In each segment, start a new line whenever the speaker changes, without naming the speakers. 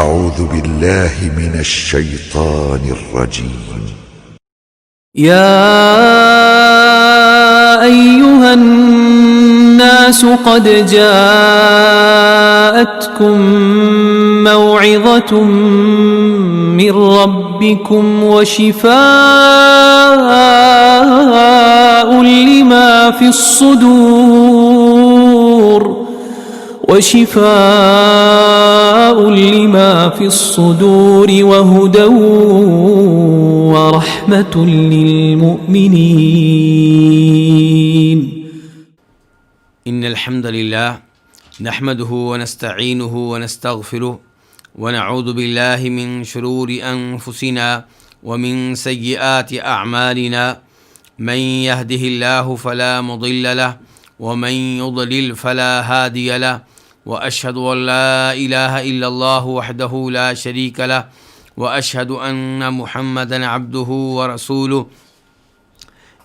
أعوذ بالله من الشيطان الرجيم.
يا أيها الناس قد جاءتكم موعظة من ربكم وشفاء لما في الصدور وهدى ورحمة للمؤمنين.
إن الحمد لله نحمده ونستعينه ونستغفره ونعوذ بالله من شرور أنفسنا ومن سيئات أعمالنا من يهده الله فلا مضل له ومن يضلل فلا هادي له وأشهد أن لا إله إلا الله وحده لا شريك له وأشهد أن محمدا عبده ورسوله.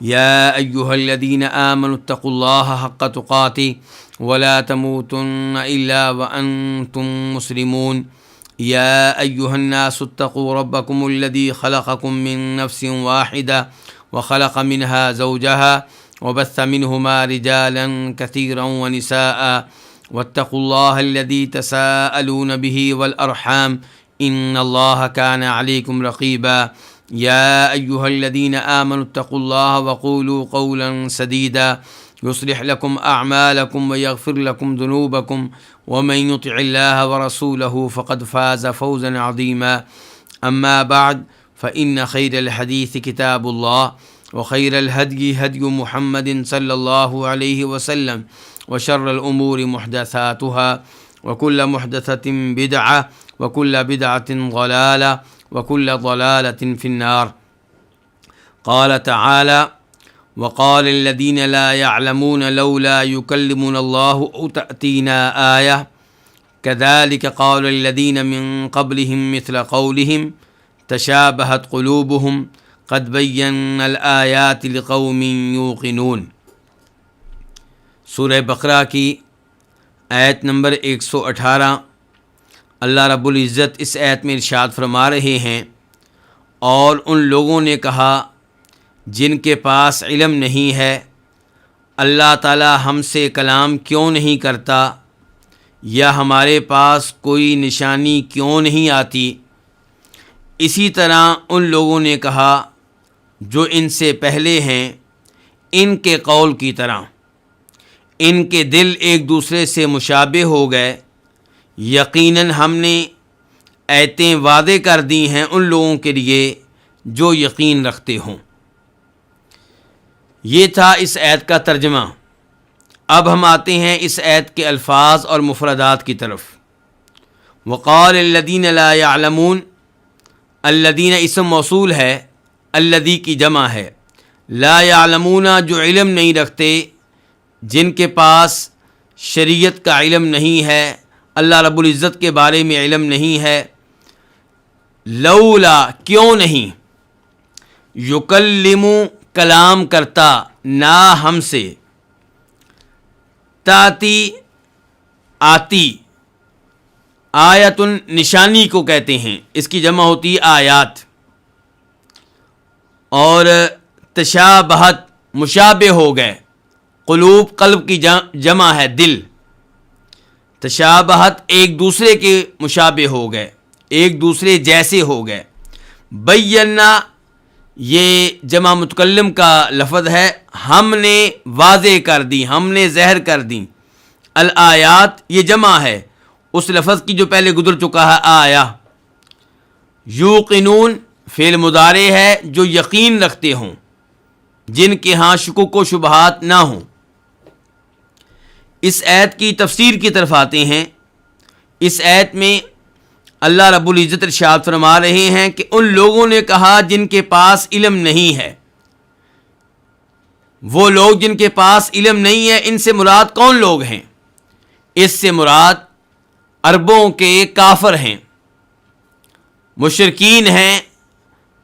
يا أيها الذين آمنوا اتقوا الله حق تقاته ولا تموتن إلا وأنتم مسلمون. يا أيها الناس اتقوا ربكم الذي خلقكم من نفس واحدة وخلق منها زوجها وبث منهما رجالا كثيرا ونساء واتقوا الله الذي تساءلون به والأرحام إن الله كان عليكم رقيبا. يا أيها الذين آمنوا اتقوا الله وقولوا قولا سديدا يصلح لكم أعمالكم ويغفر لكم ذنوبكم ومن يطع الله ورسوله فقد فاز فوزا عظيما. أما بعد فإن خير الحديث كتاب الله وخير الهدي هدي محمد صلى الله عليه وسلم وشر الأمور محدثاتها وكل محدثة بدعة وكل بدعة ضلالة وكل ضلالة في النار. قال تعالى: وقال الذين لا يعلمون لولا يكلمنا الله أو تأتينا آية كذلك قال الذين من قبلهم مثل قولهم تشابهت قلوبهم قد بينا الآيات لقوم يوقنون. سورہ بقرہ کی آیت نمبر 118. اللہ رب العزت اس آیت میں ارشاد فرما رہے ہیں، اور ان لوگوں نے کہا جن کے پاس علم نہیں ہے، اللہ تعالی ہم سے کلام کیوں نہیں کرتا، یا ہمارے پاس کوئی نشانی کیوں نہیں آتی. اسی طرح ان لوگوں نے کہا جو ان سے پہلے ہیں، ان کے قول کی طرح ان کے دل ایک دوسرے سے مشابہ ہو گئے. یقیناً ہم نے آیتیں واضح کر دی ہیں ان لوگوں کے لیے جو یقین رکھتے ہوں. یہ تھا اس آیت کا ترجمہ. اب ہم آتے ہیں اس آیت کے الفاظ اور مفردات کی طرف. وقال الذین لا يعلمون، الذین اسم موصول ہے، الذی کی جمع ہے. لا يعلمون جو علم نہیں رکھتے، جن کے پاس شریعت کا علم نہیں ہے، اللہ رب العزت کے بارے میں علم نہیں ہے. لولا کیوں نہیں، یکلم کلام کرتا نا ہم سے، تاتی آتی، آیتن نشانی کو کہتے ہیں، اس کی جمع ہوتی آیات. اور تشابہت مشابہ ہو گئے، قلوب قلب کی جمع ہے دل. تشابہت ایک دوسرے کے مشابہ ہو گئے، ایک دوسرے جیسے ہو گئے. بینا یہ جمع متکلم کا لفظ ہے، ہم نے واضح کر دی، ہم نے ظاہر کر دی. الآیات یہ جمع ہے اس لفظ کی جو پہلے گزر چکا ہے آیا. یوقنون فعل مضارع ہے جو یقین رکھتے ہوں، جن کے ہاں شکوک و شبہات نہ ہوں. اس آیت کی تفسیر کی طرف آتے ہیں. اس آیت میں اللہ رب العزت ارشاد فرما رہے ہیں کہ ان لوگوں نے کہا جن کے پاس علم نہیں ہے. وہ لوگ جن کے پاس علم نہیں ہے، ان سے مراد کون لوگ ہیں؟ اس سے مراد عربوں کے کافر ہیں، مشرکین ہیں.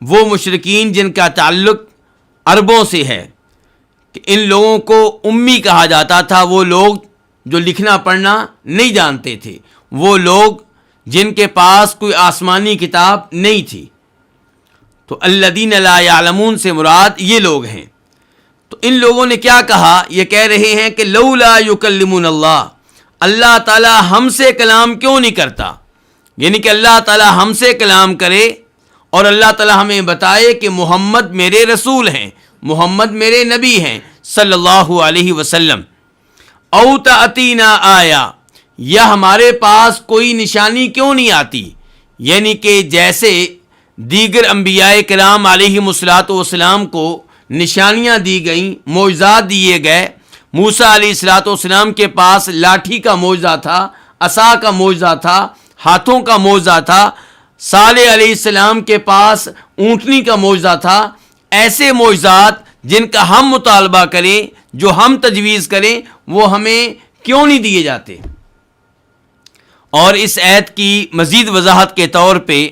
وہ مشرکین جن کا تعلق عربوں سے ہے کہ ان لوگوں کو امی کہا جاتا تھا، وہ لوگ جو لکھنا پڑھنا نہیں جانتے تھے، وہ لوگ جن کے پاس کوئی آسمانی کتاب نہیں تھی. تو الذین لا یعلمون سے مراد یہ لوگ ہیں. تو ان لوگوں نے کیا کہا؟ یہ کہہ رہے ہیں کہ لولا یکلمون اللہ، اللہ تعالیٰ ہم سے کلام کیوں نہیں کرتا؟ یعنی کہ اللہ تعالیٰ ہم سے کلام کرے اور اللہ تعالیٰ ہمیں بتائے کہ محمد میرے رسول ہیں، محمد میرے نبی ہیں صلی اللہ علیہ وسلم. او تأتینا آیا، یا ہمارے پاس کوئی نشانی کیوں نہیں آتی؟ یعنی کہ جیسے دیگر انبیاء کرام علیہم الصلوۃ والسلام کو نشانیاں دی گئیں، معجزات دیے گئے. موسیٰ علیہ الصلوۃ والسلام کے پاس لاٹھی کا معجزہ تھا، عصا کا معجزہ تھا، ہاتھوں کا معجزہ تھا. صالح علیہ السلام کے پاس اونٹنی کا معجزہ تھا. ایسے معجزات جن کا ہم مطالبہ کریں، جو ہم تجویز کریں، وہ ہمیں کیوں نہیں دیے جاتے؟ اور اس آیت کی مزید وضاحت کے طور پہ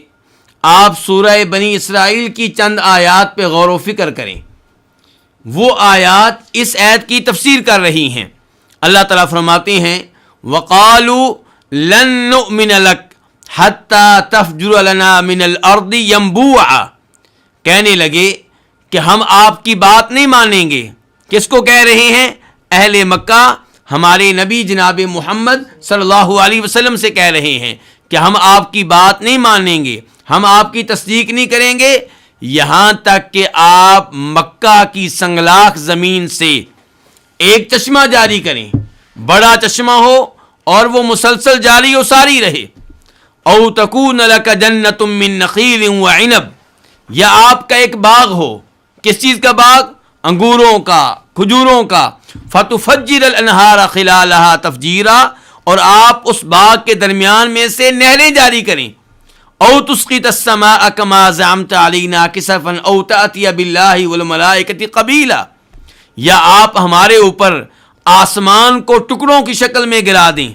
آپ سورہ بنی اسرائیل کی چند آیات پہ غور و فکر کریں. وہ آیات اس آیت کی تفسیر کر رہی ہیں. اللہ تعالیٰ فرماتے ہیں وَقَالُوا لَن نُؤْمِنَ لَكَ حَتَّى تَفْجُرَ لَنَا مِنَ الْأَرْضِ يَنبُوعًا، کہنے لگے کہ ہم آپ کی بات نہیں مانیں گے. کس کو کہہ رہے ہیں؟ اہل مکہ ہمارے نبی جناب محمد صلی اللہ علیہ وسلم سے کہہ رہے ہیں کہ ہم آپ کی بات نہیں مانیں گے، ہم آپ کی تصدیق نہیں کریں گے یہاں تک کہ آپ مکہ کی سنگلاخ زمین سے ایک چشمہ جاری کریں، بڑا چشمہ ہو اور وہ مسلسل جاری و ساری رہے. او تکون لک جنۃ من نخیل وعنب، یا آپ کا ایک باغ ہو. کس چیز کا باغ؟ انگوروں کا، کھجوروں کا. فتفجر الانہار خلالہا تفجیرا، اور آپ اس باغ کے درمیان میں سے نہریں جاری کریں. او تسقط السماء کما زعمت علینا کسفا او تأتی باللہ والملائکۃ قبیلا، یا آپ ہمارے اوپر آسمان کو ٹکڑوں کی شکل میں گرا دیں،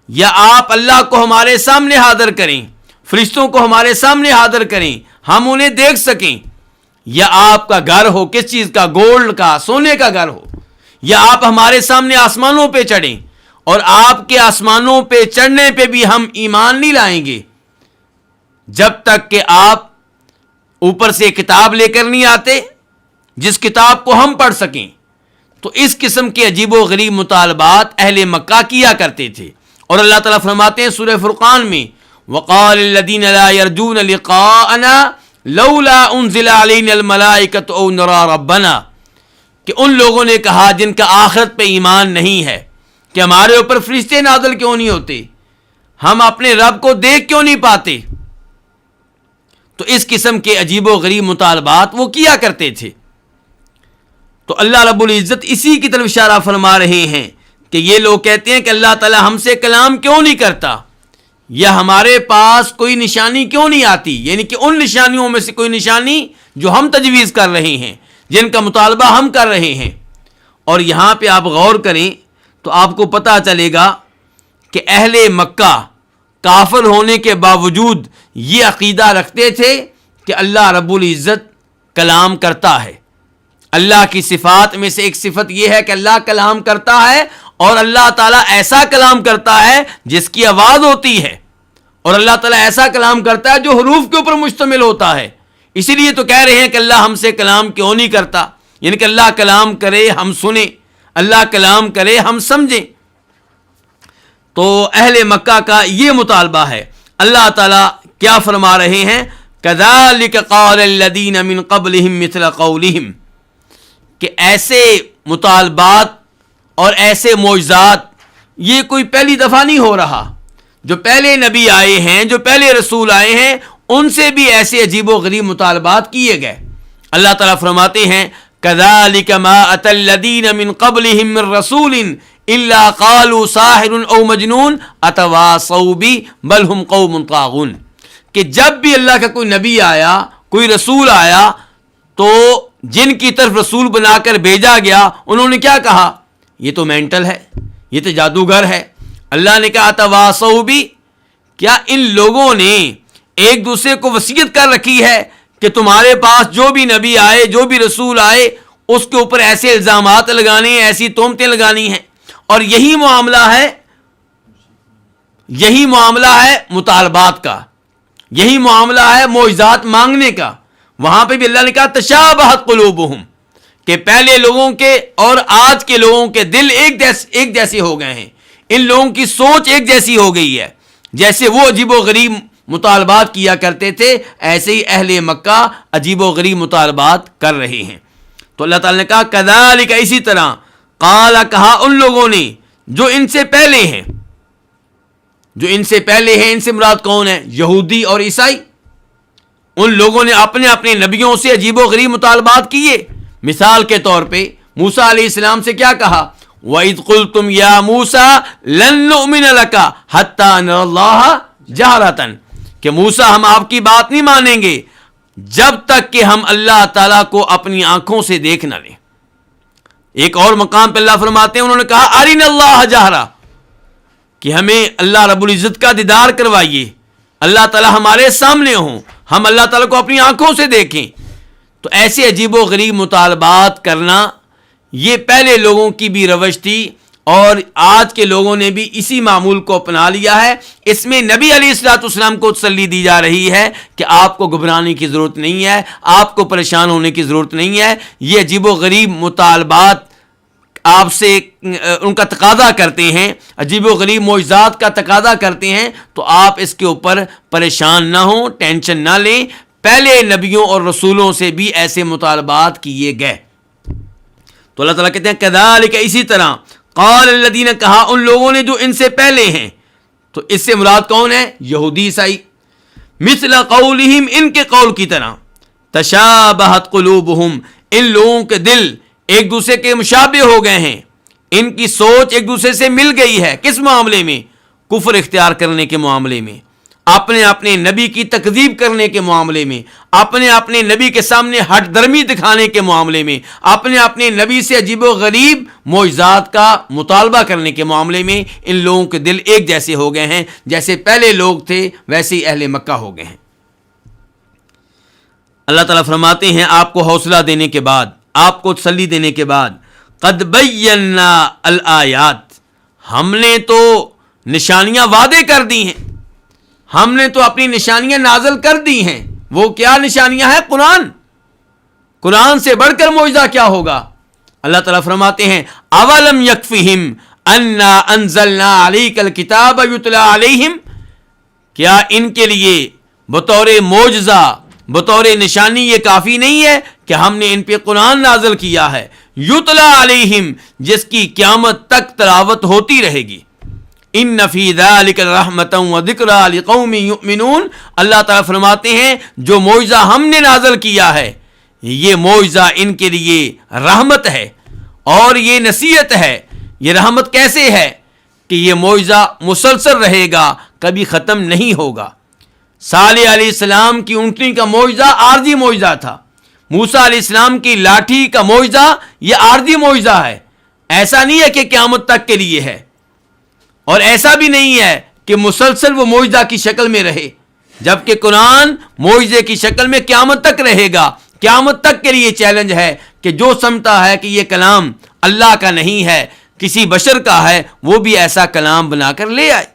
یا آپ اللہ کو ہمارے سامنے حاضر کریں، فرشتوں کو ہمارے سامنے حاضر کریں، ہم انہیں دیکھ سکیں. یا آپ کا گھر ہو، کس چیز کا؟ گولڈ کا، سونے کا گھر ہو. یا آپ ہمارے سامنے آسمانوں پہ چڑھیں، اور آپ کے آسمانوں پہ چڑھنے پہ بھی ہم ایمان نہیں لائیں گے جب تک کہ آپ اوپر سے کتاب لے کر نہیں آتے جس کتاب کو ہم پڑھ سکیں. تو اس قسم کے عجیب و غریب مطالبات اہل مکہ کیا کرتے تھے. اور اللہ تعالیٰ فرماتے ہیں سورہ فرقان میں وقال الذین لا یرجون لقاءنا لولا انزل علینا الملائکۃ او نری ربنا، کہ ان لوگوں نے کہا جن کا آخرت پہ ایمان نہیں ہے کہ ہمارے اوپر فرشتے نازل کیوں نہیں ہوتے، ہم اپنے رب کو دیکھ کیوں نہیں پاتے. تو اس قسم کے عجیب و غریب مطالبات وہ کیا کرتے تھے. تو اللہ رب العزت اسی کی طرف اشارہ فرما رہے ہیں کہ یہ لوگ کہتے ہیں کہ اللہ تعالیٰ ہم سے کلام کیوں نہیں کرتا، یا ہمارے پاس کوئی نشانی کیوں نہیں آتی، یعنی کہ ان نشانیوں میں سے کوئی نشانی جو ہم تجویز کر رہے ہیں، جن کا مطالبہ ہم کر رہے ہیں. اور یہاں پہ آپ غور کریں تو آپ کو پتہ چلے گا کہ اہل مکہ کافر ہونے کے باوجود یہ عقیدہ رکھتے تھے کہ اللہ رب العزت کلام کرتا ہے. اللہ کی صفات میں سے ایک صفت یہ ہے کہ اللہ کلام کرتا ہے، اور اللہ تعالیٰ ایسا کلام کرتا ہے جس کی آواز ہوتی ہے، اور اللہ تعالیٰ ایسا کلام کرتا ہے جو حروف کے اوپر مشتمل ہوتا ہے. اسی لیے تو کہہ رہے ہیں کہ اللہ ہم سے کلام کیوں نہیں کرتا، یعنی کہ اللہ کلام کرے ہم سنیں، اللہ کلام کرے ہم سمجھیں. تو اہل مکہ کا یہ مطالبہ ہے. اللہ تعالیٰ کیا فرما رہے ہیں؟ كَذَلِكَ قَالَ الَّذِينَ مِن قَبْلِهِمْ مِثْلَ قَوْلِهِمْ، کہ ایسے مطالبات اور ایسے معجزات یہ کوئی پہلی دفعہ نہیں ہو رہا. جو پہلے نبی آئے ہیں، جو پہلے رسول آئے ہیں، ان سے بھی ایسے عجیب و غریب مطالبات کیے گئے. اللہ تعالیٰ فرماتے ہیں كَذَلِكَ مَا أَتَى الَّذِينَ مِن قَبْلِهِم مِّن رَّسُولٍ إِلَّا قَالُوا سَاحِرٌ أَوْ مَجْنُونٌ أَتَوَاصَوْا بِهِ بَلْ هُمْ قَوْمٌ طَاغُونَ، کہ جب بھی اللہ کا کوئی نبی آیا، کوئی رسول آیا، تو جن کی طرف رسول بنا کر بھیجا گیا انہوں نے کیا کہا؟ یہ تو مینٹل ہے، یہ تو جادوگر ہے. اللہ نے کہا تواصوا بھی، کیا ان لوگوں نے ایک دوسرے کو وصیت کر رکھی ہے کہ تمہارے پاس جو بھی نبی آئے، جو بھی رسول آئے، اس کے اوپر ایسے الزامات لگانے ہیں، ایسی تہمتیں لگانی ہیں. اور یہی معاملہ ہے، یہی معاملہ ہے مطالبات کا، یہی معاملہ ہے معجزات مانگنے کا۔ وہاں پہ بھی اللہ نے کہا تشابہت قلوبہم، کہ پہلے لوگوں کے اور آج کے لوگوں کے دل ایک جیسے ہو گئے ہیں، ان لوگوں کی سوچ ایک جیسی ہو گئی ہے۔ جیسے وہ عجیب و غریب مطالبات کیا کرتے تھے، ایسے ہی اہل مکہ عجیب و غریب مطالبات کر رہے ہیں۔ تو اللہ تعالیٰ نے کہا کذالک، اسی طرح، قال، کہا ان لوگوں نے جو ان سے پہلے ہیں، جو ان سے پہلے ہیں، ان سے مراد کون ہے؟ یہودی اور عیسائی۔ ان لوگوں نے اپنے اپنے نبیوں سے عجیب و غریب مطالبات کیے۔ مثال کے طور پہ موسیٰ علیہ السلام سے کیا کہا؟ وَإِذْ قُلْتُمْ يَا مُوسَىٰ لَن نُّؤْمِنَ لَكَ حَتَّىٰ نَرَى اللَّهَ جَهْرَةً، کہ موسیٰ ہم آپ کی بات نہیں مانیں گے جب تک کہ ہم اللہ تعالیٰ کو اپنی آنکھوں سے دیکھ نہ لیں۔ ایک اور مقام پہ اللہ فرماتے ہیں، انہوں نے کہا أَرِنَا اللَّهَ جَهْرَةً، کہ ہمیں اللہ رب العزت کا دیدار کروائیے، اللہ تعالیٰ ہمارے سامنے ہوں، ہم اللہ تعالیٰ کو اپنی آنکھوں سے دیکھیں۔ تو ایسے عجیب و غریب مطالبات کرنا یہ پہلے لوگوں کی بھی روش تھی، اور آج کے لوگوں نے بھی اسی معمول کو اپنا لیا ہے۔ اس میں نبی علیہ الصلوۃ والسلام کو تسلی دی جا رہی ہے کہ آپ کو گھبرانے کی ضرورت نہیں ہے، آپ کو پریشان ہونے کی ضرورت نہیں ہے۔ یہ عجیب و غریب مطالبات آپ سے ان کا تقاضا کرتے ہیں، عجیب و غریب معجزات کا تقاضا کرتے ہیں، تو آپ اس کے اوپر پریشان نہ ہوں، ٹینشن نہ لیں۔ پہلے نبیوں اور رسولوں سے بھی ایسے مطالبات کیے گئے۔ تو اللہ تعالیٰ کہتے ہیں کذالک، اسی طرح، قال الذین، کہا ان لوگوں نے جو ان سے پہلے ہیں۔ تو اس سے مراد کون ہے؟ یہودی عیسائی۔ مثل قولہم، ان کے قول کی طرح، تشابہت قلوبہم، ان لوگوں کے دل ایک دوسرے کے مشابہ ہو گئے ہیں، ان کی سوچ ایک دوسرے سے مل گئی ہے۔ کس معاملے میں؟ کفر اختیار کرنے کے معاملے میں، اپنے اپنے نبی کی تکذیب کرنے کے معاملے میں، اپنے اپنے نبی کے سامنے ہٹ درمی دکھانے کے معاملے میں، اپنے اپنے نبی سے عجیب و غریب معجزات کا مطالبہ کرنے کے معاملے میں، ان لوگوں کے دل ایک جیسے ہو گئے ہیں۔ جیسے پہلے لوگ تھے ویسے ہی اہل مکہ ہو گئے ہیں۔ اللہ تعالیٰ فرماتے ہیں آپ کو حوصلہ دینے کے بعد، آپ کو تسلی دینے کے بعد، قد بینا الآیات، ہم نے تو نشانیاں وعدے کر دی ہیں، ہم نے تو اپنی نشانیاں نازل کر دی ہیں۔ وہ کیا نشانیاں ہیں؟ قرآن۔ قرآن سے بڑھ کر معجزہ کیا ہوگا؟ اللہ تعالیٰ فرماتے ہیں اولم یکفہم انا انزلنا علیک الکتاب یتلی علیہم، کیا ان کے لیے بطور معجزہ، بطور نشانی یہ کافی نہیں ہے کہ ہم نے ان پہ قرآن نازل کیا ہے، یتلی علیہم، جس کی قیامت تک تلاوت ہوتی رہے گی۔ ان فی ذلک رحمۃ و ذکری لقوم یؤمنون، اللہ تعالیٰ فرماتے ہیں جو معجزہ ہم نے نازل کیا ہے، یہ معجزہ ان کے لیے رحمت ہے اور یہ نصیحت ہے۔ یہ رحمت کیسے ہے؟ کہ یہ معجزہ مسلسل رہے گا، کبھی ختم نہیں ہوگا۔ صالح علیہ السلام کی اونٹنی کا معجزہ عارضی معجزہ تھا، موسیٰ علیہ السلام کی لاٹھی کا معجزہ یہ عارضی معجزہ ہے، ایسا نہیں ہے کہ قیامت تک کے لیے ہے، اور ایسا بھی نہیں ہے کہ مسلسل وہ معجزہ کی شکل میں رہے، جبکہ قرآن معجزے کی شکل میں قیامت تک رہے گا۔ قیامت تک کے لیے چیلنج ہے کہ جو سمجھتا ہے کہ یہ کلام اللہ کا نہیں ہے، کسی بشر کا ہے، وہ بھی ایسا کلام بنا کر لے آئے۔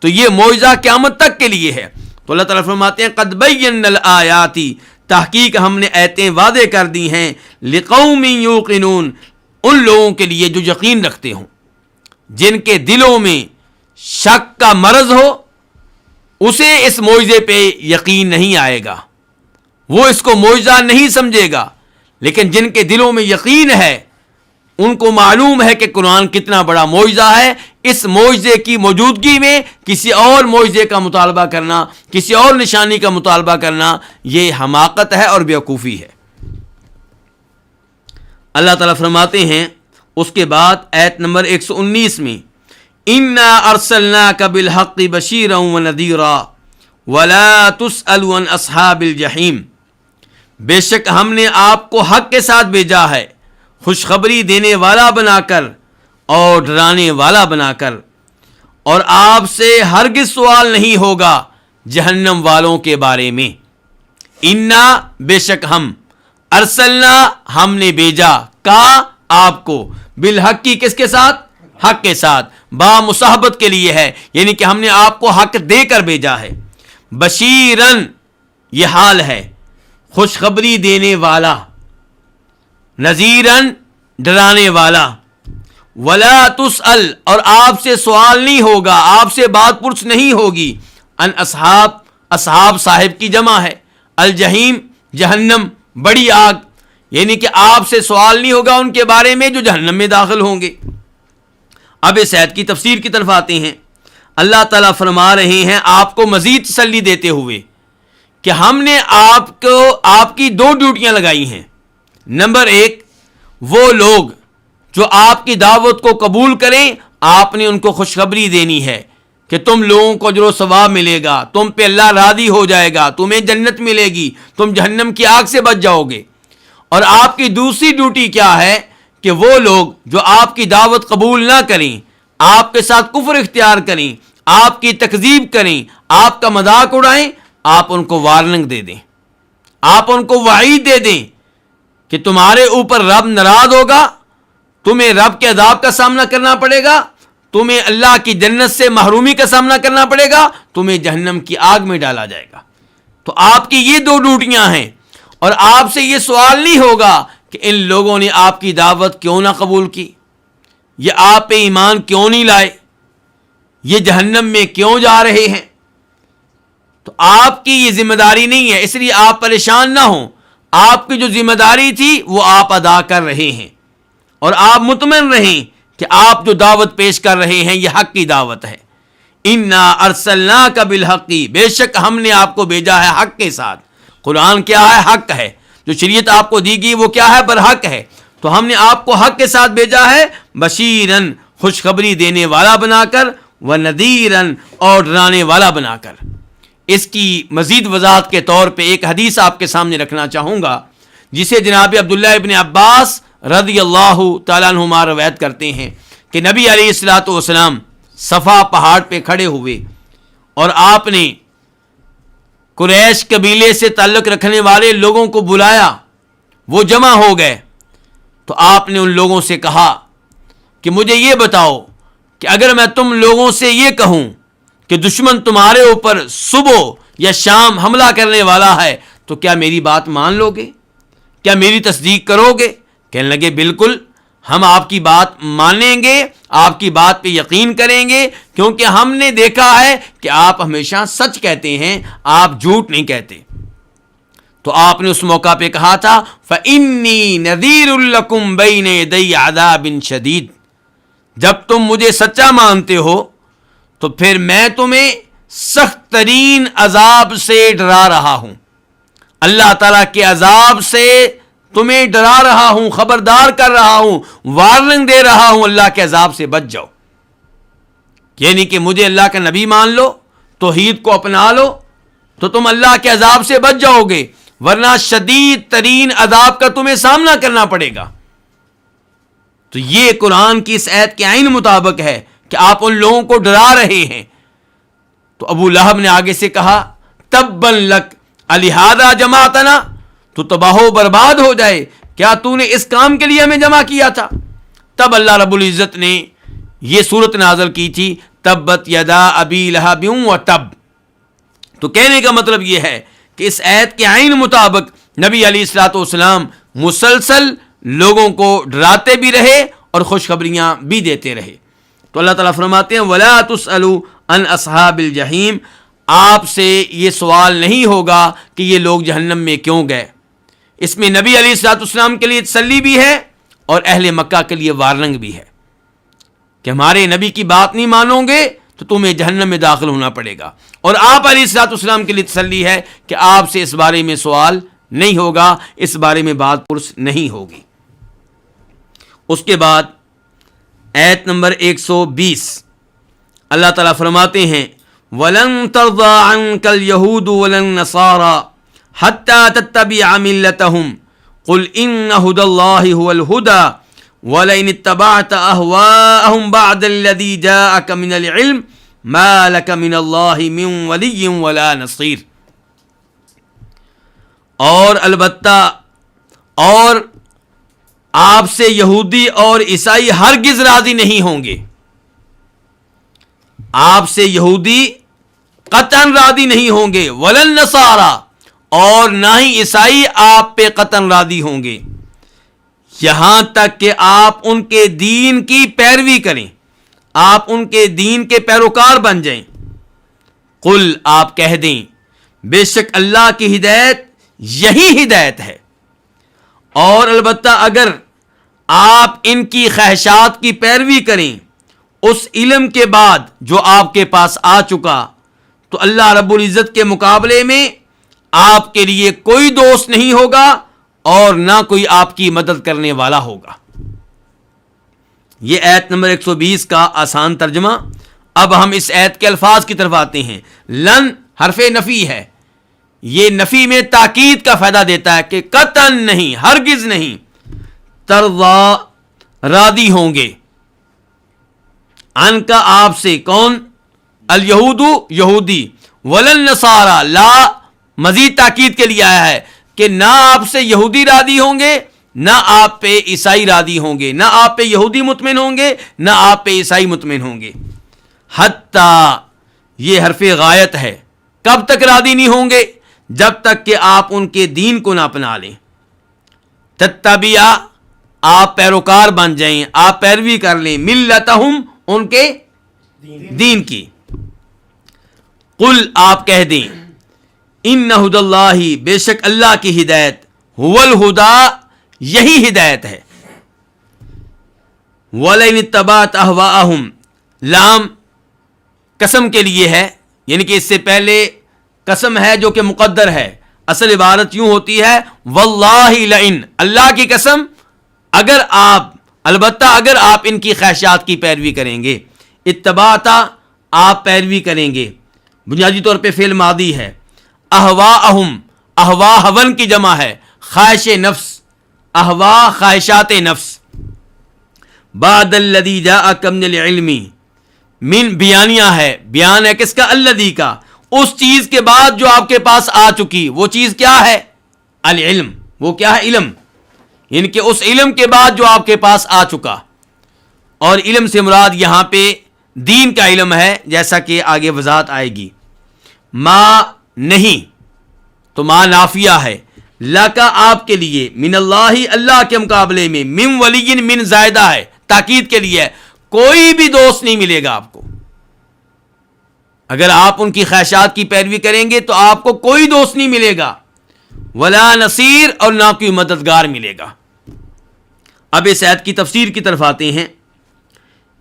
تو یہ معجزہ قیامت تک کے لیے ہے۔ تو اللہ تعالیٰ فرماتے ہیں قد بینا الآیات، تحقیق ہم نے آیتیں وعدے کر دی ہیں، لقوم یوقنون، ان لوگوں کے لیے جو یقین رکھتے ہوں، جن کے دلوں میں شک کا مرض ہو، اسے اس معجزے پہ یقین نہیں آئے گا، وہ اس کو معجزہ نہیں سمجھے گا۔ لیکن جن کے دلوں میں یقین ہے، ان کو معلوم ہے کہ قرآن کتنا بڑا معجزہ ہے، اس معجزے کی موجودگی میں کسی اور معجزے کا مطالبہ کرنا، کسی اور نشانی کا مطالبہ کرنا، یہ حماقت ہے اور بیوقوفی ہے۔ اللہ تعالیٰ فرماتے ہیں اس کے بعد آیت نمبر 119 میں، اِنَّا أَرْسَلْنَاكَ بِالْحَقِّ بَشِيرًا وَنَذِيرًا وَلَا تُسْأَلُ عَنْ أَصْحَابِ الْجَحِيمِ، بے شک ہم نے آپ کو حق کے ساتھ بھیجا ہے، خوشخبری دینے والا بنا کر اور ڈرانے والا بنا کر، اور آپ سے ہرگز سوال نہیں ہوگا جہنم والوں کے بارے میں۔ اِنَّا، بے شک ہم، ارسلنا، ہم نے بھیجا، کا، آپ کو، بالحق کی، کس کے ساتھ؟ حق کے ساتھ، با مصاحبت کے لیے ہے، یعنی کہ ہم نے آپ کو حق دے کر بھیجا ہے۔ بشیرن یہ حال ہے، خوشخبری دینے والا، نذیرن ڈرانے والا، ولا تسأل اور آپ سے سوال نہیں ہوگا، آپ سے بات پرس نہیں ہوگی، ان اصحاب صاحب کی جمع ہے، الجحیم جہنم بڑی آگ، یعنی کہ آپ سے سوال نہیں ہوگا ان کے بارے میں جو جہنم میں داخل ہوں گے۔ اب اس آیت کی تفسیر کی طرف آتے ہیں۔ اللہ تعالیٰ فرما رہے ہیں آپ کو مزید تسلی دیتے ہوئے کہ ہم نے آپ کی دو ڈیوٹیاں لگائی ہیں۔ نمبر ایک، وہ لوگ جو آپ کی دعوت کو قبول کریں آپ نے ان کو خوشخبری دینی ہے کہ تم لوگوں کو اجر و ثواب ملے گا، تم پہ اللہ راضی ہو جائے گا، تمہیں جنت ملے گی، تم جہنم کی آگ سے بچ جاؤ گے۔ اور آپ کی دوسری ڈیوٹی کیا ہے کہ وہ لوگ جو آپ کی دعوت قبول نہ کریں، آپ کے ساتھ کفر اختیار کریں، آپ کی تکذیب کریں، آپ کا مذاق اڑائیں، آپ ان کو وارننگ دے دیں، آپ ان کو وعید دے دیں کہ تمہارے اوپر رب ناراض ہوگا، تمہیں رب کے عذاب کا سامنا کرنا پڑے گا، تمہیں اللہ کی جنت سے محرومی کا سامنا کرنا پڑے گا، تمہیں جہنم کی آگ میں ڈالا جائے گا۔ تو آپ کی یہ دو ڈیوٹیاں ہیں، اور آپ سے یہ سوال نہیں ہوگا کہ ان لوگوں نے آپ کی دعوت کیوں نہ قبول کی، یہ آپ پہ ایمان کیوں نہیں لائے، یہ جہنم میں کیوں جا رہے ہیں۔ تو آپ کی یہ ذمہ داری نہیں ہے، اس لیے آپ پریشان نہ ہوں، آپ کی جو ذمہ داری تھی وہ آپ ادا کر رہے ہیں، اور آپ مطمئن رہیں کہ آپ جو دعوت پیش کر رہے ہیں یہ حق کی دعوت ہے۔ انا ارسلناک بالحق، بے شک ہم نے آپ کو بھیجا ہے حق کے ساتھ۔ قرآن کیا ہے؟ حق ہے۔ جو شریعت آپ کو دی گئی وہ کیا ہے؟ برحق ہے۔ تو ہم نے آپ کو حق کے ساتھ بھیجا ہے، بشیرن خوشخبری دینے والا بنا کر، ونذیرن اور ڈرانے والا بنا کر۔ اس کی مزید وضاحت کے طور پہ ایک حدیث آپ کے سامنے رکھنا چاہوں گا، جسے جناب عبداللہ ابن عباس رضی اللہ تعالیٰ عنہما روایت کرتے ہیں کہ نبی علیہ الصلوۃ والسلام صفا پہاڑ پہ کھڑے ہوئے اور آپ نے قریش قبیلے سے تعلق رکھنے والے لوگوں کو بلایا، وہ جمع ہو گئے، تو آپ نے ان لوگوں سے کہا کہ مجھے یہ بتاؤ کہ اگر میں تم لوگوں سے یہ کہوں کہ دشمن تمہارے اوپر صبح یا شام حملہ کرنے والا ہے تو کیا میری بات مان لو گے؟ کیا میری تصدیق کرو گے؟ کہنے لگے بالکل، ہم آپ کی بات مانیں گے، آپ کی بات پہ یقین کریں گے، کیونکہ ہم نے دیکھا ہے کہ آپ ہمیشہ سچ کہتے ہیں، آپ جھوٹ نہیں کہتے۔ تو آپ نے اس موقع پہ کہا تھا فَإِنِّي نَذِيرٌ لَكُمْ بَيْنَ يَدَيَّ عَذَابٍ شَدِيدٍ، جب تم مجھے سچا مانتے ہو تو پھر میں تمہیں سخت ترین عذاب سے ڈرا رہا ہوں، اللہ تعالیٰ کے عذاب سے تمہیں ڈرا رہا ہوں، خبردار کر رہا ہوں، وارننگ دے رہا ہوں، اللہ کے عذاب سے بچ جاؤ۔ یعنی کہ مجھے اللہ کا نبی مان لو، توحید کو اپنا لو تو تم اللہ کے عذاب سے بچ جاؤ گے، ورنہ شدید ترین عذاب کا تمہیں سامنا کرنا پڑے گا۔ تو یہ قرآن کی اس آیت کے عین مطابق ہے کہ آپ ان لوگوں کو ڈرا رہے ہیں۔ تو ابو لہب نے آگے سے کہا تبًّا لک الہذا جمعتنا، تو تباہ و برباد ہو جائے، کیا تو نے اس کام کے لیے ہمیں جمع کیا تھا؟ تب اللہ رب العزت نے یہ صورت نازل کی تھی تبت یدا ابی لہب وتب۔ تو کہنے کا مطلب یہ ہے کہ اس آیت کے عین مطابق نبی علیہ الصلوۃ والسلام مسلسل لوگوں کو ڈراتے بھی رہے اور خوشخبریاں بھی دیتے رہے۔ تو اللہ تعالیٰ فرماتے ہیں ولا تسألوا عن اصحاب الجحیم، آپ سے یہ سوال نہیں ہوگا کہ یہ لوگ جہنم میں کیوں گئے۔ اس میں نبی علیہ الصلوۃ والسلام کے لیے تسلی بھی ہے اور اہل مکہ کے لیے وارننگ بھی ہے کہ ہمارے نبی کی بات نہیں مانو گے تو تمہیں جہنم میں داخل ہونا پڑے گا، اور آپ علیہ الصلوۃ والسلام کے لیے تسلی ہے کہ آپ سے اس بارے میں سوال نہیں ہوگا، اس بارے میں بات پرس نہیں ہوگی۔ اس کے بعد آیت نمبر 120 اللہ تعالیٰ فرماتے ہیں وَلَن تَرْضَىٰ عَنْكَ الْيَهُودُ وَلَا النَّصَارَىٰ حَتَّىٰ تَتَّبِعَ مِلَّتَهُمْ قُلْ إِنَّ هُدَى اللَّهِ هُوَ الْهُدَىٰ وَلَئِنِ اتَّبَعْتَ أَهْوَاءَهُمْ بَعْدَ الَّذِي جَاءَكَ مِنَ الْعِلْمِ مَا لَكَ مِنَ اللَّهِ مِن وَلِيٍّ وَلَا نَصِيرٍ، اور البتہ اور آپ سے یہودی اور عیسائی ہرگز راضی نہیں ہوں گے، آپ سے یہودی قطعاً راضی نہیں ہوں گے، ولن نصارا، اور نہ ہی عیسائی آپ پہ قطعاً راضی ہوں گے، یہاں تک کہ آپ ان کے دین کی پیروی کریں، آپ ان کے دین کے پیروکار بن جائیں۔ قل، آپ کہہ دیں، بے شک اللہ کی ہدایت یہی ہدایت ہے، اور البتہ اگر آپ ان کی خواہشات کی پیروی کریں اس علم کے بعد جو آپ کے پاس آ چکا، تو اللہ رب العزت کے مقابلے میں آپ کے لیے کوئی دوست نہیں ہوگا اور نہ کوئی آپ کی مدد کرنے والا ہوگا۔ یہ آیت نمبر 120 کا آسان ترجمہ۔ اب ہم اس آیت کے الفاظ کی طرف آتے ہیں۔ لن حرف نفی ہے، یہ نفی میں تاکید کا فائدہ دیتا ہے کہ قطعاً نہیں، ہرگز نہیں، ترضا، راضی ہوں گے، ان کا آپ سے، کون؟ الیہود، یہودی، ولن نصارا، لا مزید تاکید کے لیے آیا ہے کہ نہ آپ سے یہودی راضی ہوں گے، نہ آپ پہ عیسائی راضی ہوں گے، نہ آپ پہ یہودی مطمئن ہوں گے، نہ آپ پہ عیسائی مطمئن ہوں گے۔ حتیٰ، یہ حرف غایت ہے، کب تک راضی نہیں ہوں گے؟ جب تک کہ آپ ان کے دین کو نہ اپنا لیں۔ تتبعا، آپ پیروکار بن جائیں، آپ پیروی کر لیں، ملتہم، ان کے دین کی۔ قل، آپ کہہ دیں، ان ہدی اللہ، بے شک اللہ کی ہدایت، هو الہدی، یہی ہدایت ہے۔ وَلَئِنِ اتَّبَعْتَ أَهْوَاءَهُمْ، لام قسم کے لیے ہے، یعنی کہ اس سے پہلے قسم ہے جو کہ مقدر ہے، اصل عبارت یوں ہوتی ہے واللہ لئن، اللہ کی قسم، اگر آپ، البتہ اگر آپ ان کی خواہشات کی پیروی کریں گے۔ اتباتا، آپ پیروی کریں گے، بنیادی طور پہ فعل ماضی ہے۔ اہواءہم، اہوا ہون کی جمع ہے، خواہش نفس، اہوا خواہشات نفس۔ بعد الذی جاءکم من العلم، من بیانیہ ہے، بیان ہے کس کا؟ الذی کا، اس چیز کے بعد جو آپ کے پاس آ چکی، وہ چیز کیا ہے؟ العلم، وہ کیا ہے؟ علم، یعنی کہ اس علم کے بعد جو آپ کے پاس آ چکا، اور علم سے مراد یہاں پہ دین کا علم ہے، جیسا کہ آگے وضاحت آئے گی۔ ما نہیں، تو ما نافیہ ہے، لکا آپ کے لیے، من اللہ، اللہ کے مقابلے میں، من ولی، من زائدہ ہے، تاکید کے لیے، کوئی بھی دوست نہیں ملے گا آپ کو۔ اگر آپ ان کی خواہشات کی پیروی کریں گے تو آپ کو کوئی دوست نہیں ملے گا، ولا نصیر، اور نہ کوئی مددگار ملے گا۔ اب اس آیت کی تفسیر کی طرف آتے ہیں۔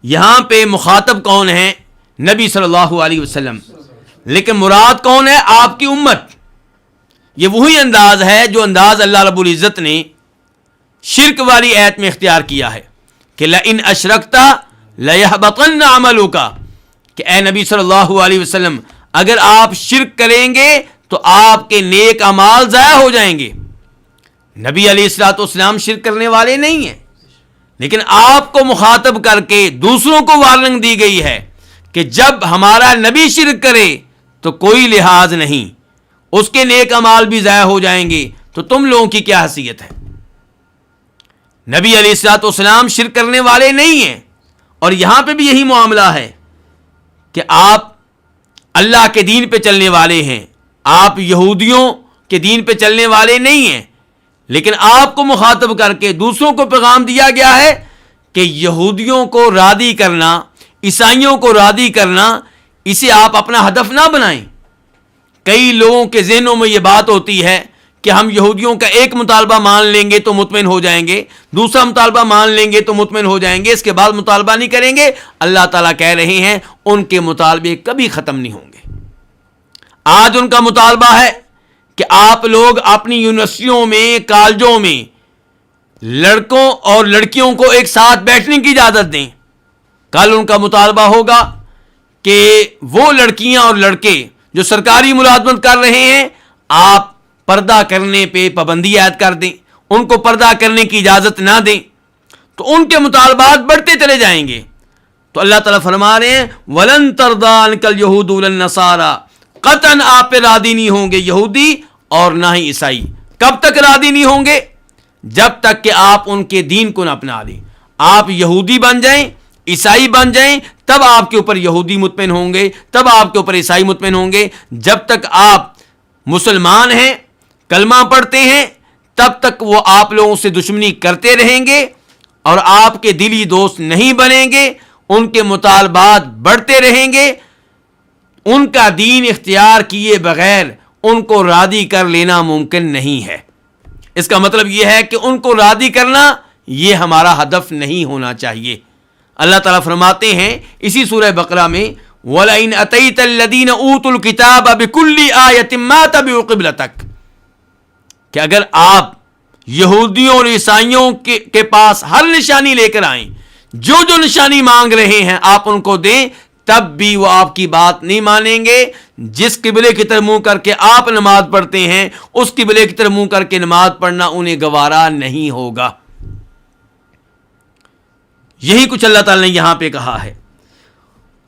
یہاں پہ مخاطب کون ہے؟ نبی صلی اللہ علیہ وسلم، لیکن مراد کون ہے؟ آپ کی امت۔ یہ وہی انداز ہے جو انداز اللہ رب العزت نے شرک والی آیت میں اختیار کیا ہے کہ لئن اشرکت لیحبطن عملک، کہ اے نبی صلی اللہ علیہ وسلم، اگر آپ شرک کریں گے تو آپ کے نیک اعمال ضائع ہو جائیں گے۔ نبی علیہ الصلوۃ والسلام شرک کرنے والے نہیں ہیں، لیکن آپ کو مخاطب کر کے دوسروں کو وارننگ دی گئی ہے کہ جب ہمارا نبی شرک کرے تو کوئی لحاظ نہیں، اس کے نیک اعمال بھی ضائع ہو جائیں گے، تو تم لوگوں کی کیا حیثیت ہے؟ نبی علیہ الصلوۃ والسلام شرک کرنے والے نہیں ہیں، اور یہاں پہ بھی یہی معاملہ ہے کہ آپ اللہ کے دین پہ چلنے والے ہیں، آپ یہودیوں کے دین پہ چلنے والے نہیں ہیں، لیکن آپ کو مخاطب کر کے دوسروں کو پیغام دیا گیا ہے کہ یہودیوں کو راضی کرنا، عیسائیوں کو راضی کرنا، اسے آپ اپنا ہدف نہ بنائیں۔ کئی لوگوں کے ذہنوں میں یہ بات ہوتی ہے کہ ہم یہودیوں کا ایک مطالبہ مان لیں گے تو مطمئن ہو جائیں گے، دوسرا مطالبہ مان لیں گے تو مطمئن ہو جائیں گے، اس کے بعد مطالبہ نہیں کریں گے۔ اللہ تعالیٰ کہہ رہے ہیں ان کے مطالبے کبھی ختم نہیں ہوں گے۔ آج ان کا مطالبہ ہے کہ آپ لوگ اپنی یونیورسٹیوں میں، کالجوں میں لڑکوں اور لڑکیوں کو ایک ساتھ بیٹھنے کی اجازت دیں۔ کل ان کا مطالبہ ہوگا کہ وہ لڑکیاں اور لڑکے جو سرکاری ملازمت کر رہے ہیں، آپ پردہ کرنے پہ پابندی عائد کر دیں، ان کو پردہ کرنے کی اجازت نہ دیں، تو ان کے مطالبات بڑھتے چلے جائیں گے۔ تو اللہ تعالیٰ فرما رہے ہیں وَلَن تَرْضَىٰ عَنْكَ الْيَهُودُ وَلَا النَّصَارَىٰ، قطعاً آپ پہ راضی نہیں ہوں گے یہودی اور نہ ہی عیسائی۔ کب تک راضی نہیں ہوں گے؟ جب تک کہ آپ ان کے دین کو نہ اپنا لیں۔ آپ یہودی بن جائیں، عیسائی بن جائیں، تب آپ کے اوپر یہودی مطمئن ہوں گے، تب آپ کے اوپر عیسائی مطمئن ہوں گے. جب تک آپ مسلمان ہیں، کلمہ پڑھتے ہیں، تب تک وہ آپ لوگوں سے دشمنی کرتے رہیں گے اور آپ کے دلی دوست نہیں بنیں گے، ان کے مطالبات بڑھتے رہیں گے. ان کا دین اختیار کیے بغیر ان کو راضی کر لینا ممکن نہیں ہے. اس کا مطلب یہ ہے کہ ان کو راضی کرنا یہ ہمارا ہدف نہیں ہونا چاہیے. اللہ تعالیٰ فرماتے ہیں اسی سورہ بقرہ میں وَلَئِنْ أَتَيْتَ الَّذِينَ أُوتُوا الْكِتَابَ بِكُلِّ آيَةٍ مَا تَبِعُوا قِبْلَتَكَ، کہ اگر آپ یہودیوں اور عیسائیوں کے پاس ہر نشانی لے کر آئیں، جو جو نشانی مانگ رہے ہیں آپ ان کو دیں، تب بھی وہ آپ کی بات نہیں مانیں گے. جس قبلے کی طرف منہ کر کے آپ نماز پڑھتے ہیں اس قبلے کی طرف منہ کر کے نماز پڑھنا انہیں گوارا نہیں ہوگا. یہی کچھ اللہ تعالی نے یہاں پہ کہا ہے.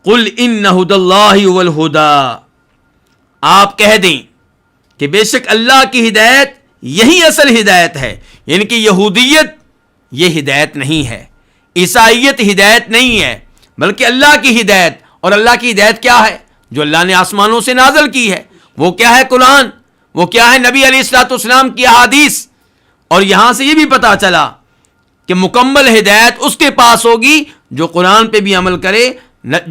قل ان ھدی اللہ ھو الھدی، آپ کہہ دیں کہ بے شک اللہ کی ہدایت یہی اصل ہدایت ہے. یعنی کہ یہودیت یہ ہدایت نہیں ہے، عیسائیت ہدایت نہیں ہے، بلکہ اللہ کی ہدایت. اور اللہ کی ہدایت کیا ہے؟ جو اللہ نے آسمانوں سے نازل کی ہے. وہ کیا ہے؟ قرآن. وہ کیا ہے؟ نبی علیہ الصلوۃ والسلام کی احادیث. اور یہاں سے یہ بھی پتہ چلا کہ مکمل ہدایت اس کے پاس ہوگی جو قرآن پہ بھی عمل کرے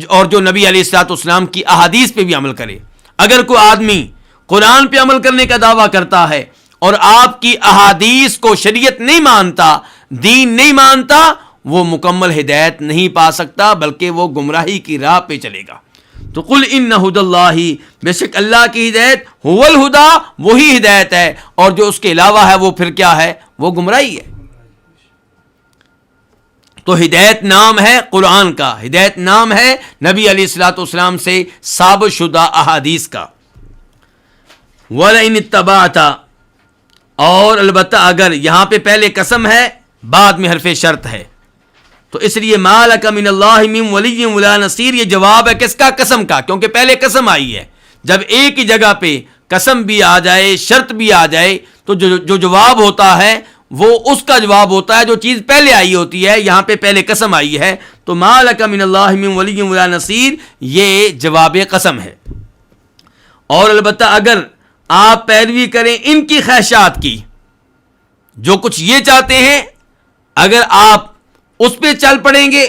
اور جو نبی علیہ الصلوۃ والسلام کی احادیث پہ بھی عمل کرے. اگر کوئی آدمی قرآن پہ عمل کرنے کا دعویٰ کرتا ہے اور آپ کی احادیث کو شریعت نہیں مانتا، دین نہیں مانتا، وہ مکمل ہدایت نہیں پا سکتا بلکہ وہ گمراہی کی راہ پہ چلے گا. تو قل ان ھدی اللہ، بے شک اللہ کی ہدایت ھو الھدی، وہی ہدایت ہے، اور جو اس کے علاوہ ہے وہ پھر کیا ہے؟ وہ گمراہی ہے. تو ہدایت نام ہے قرآن کا، ہدایت نام ہے نبی علیہ الصلوۃ والسلام سے ثابت شدہ احادیث کا. وَلَئِنِ اتَّبَعْتَ، اور البتہ اگر، یہاں پہ پہلے قسم ہے بعد میں حرف شرط ہے، تو اس لیے مَا لَكَ مِنَ اللَّهِ مِن وَلِيٍّ وَلَا نَصِيرٍ، یہ جواب ہے کس کا؟ قسم کا، کیونکہ پہلے قسم آئی ہے. جب ایک ہی جگہ پہ قسم بھی آ جائے، شرط بھی آ جائے، تو جو جواب ہوتا ہے وہ اس کا جواب ہوتا ہے جو چیز پہلے آئی ہوتی ہے. یہاں پہ پہلے قسم آئی ہے تو مَا لَكَ مِنَ اللَّهِ مِن وَلِيٍّ وَلَا نَصِيرٍ، یہ جواب قسم ہے. اور البتہ اگر آپ پیروی کریں ان کی خواہشات کی، جو کچھ یہ چاہتے ہیں، اگر آپ اس پہ چل پڑیں گے،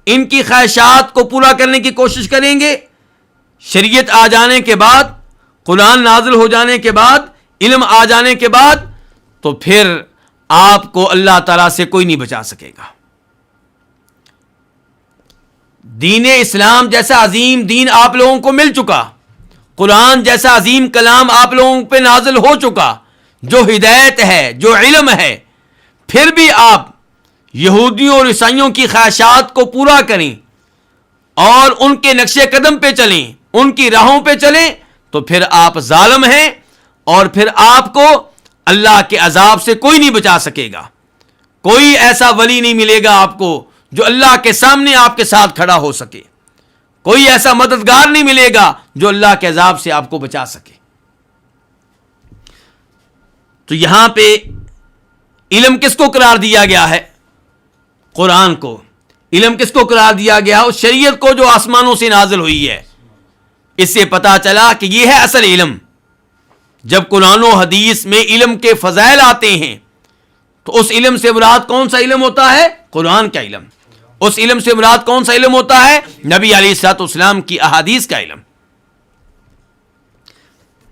ان کی خواہشات کو پورا کرنے کی کوشش کریں گے، شریعت آ جانے کے بعد، قرآن نازل ہو جانے کے بعد، علم آ جانے کے بعد، تو پھر آپ کو اللہ تعالیٰ سے کوئی نہیں بچا سکے گا. دین اسلام جیسا عظیم دین آپ لوگوں کو مل چکا، قرآن جیسا عظیم کلام آپ لوگوں پہ نازل ہو چکا، جو ہدایت ہے، جو علم ہے، پھر بھی آپ یہودیوں اور عیسائیوں کی خواہشات کو پورا کریں اور ان کے نقش قدم پہ چلیں، ان کی راہوں پہ چلیں، تو پھر آپ ظالم ہیں اور پھر آپ کو اللہ کے عذاب سے کوئی نہیں بچا سکے گا. کوئی ایسا ولی نہیں ملے گا آپ کو جو اللہ کے سامنے آپ کے ساتھ کھڑا ہو سکے. کوئی ایسا مددگار نہیں ملے گا جو اللہ کے عذاب سے آپ کو بچا سکے. تو یہاں پہ علم کس کو قرار دیا گیا ہے؟ قرآن کو. علم کس کو قرار دیا گیا؟ اس شریعت کو جو آسمانوں سے نازل ہوئی ہے. اس سے پتا چلا کہ یہ ہے اصل علم. جب قرآن و حدیث میں علم کے فضائل آتے ہیں تو اس علم سے مراد کون سا علم ہوتا ہے؟ قرآن کا علم. اس علم سے مراد کون سا علم ہوتا ہے؟ نبی علیہ الصلوۃ والسلام کی احادیث کا علم.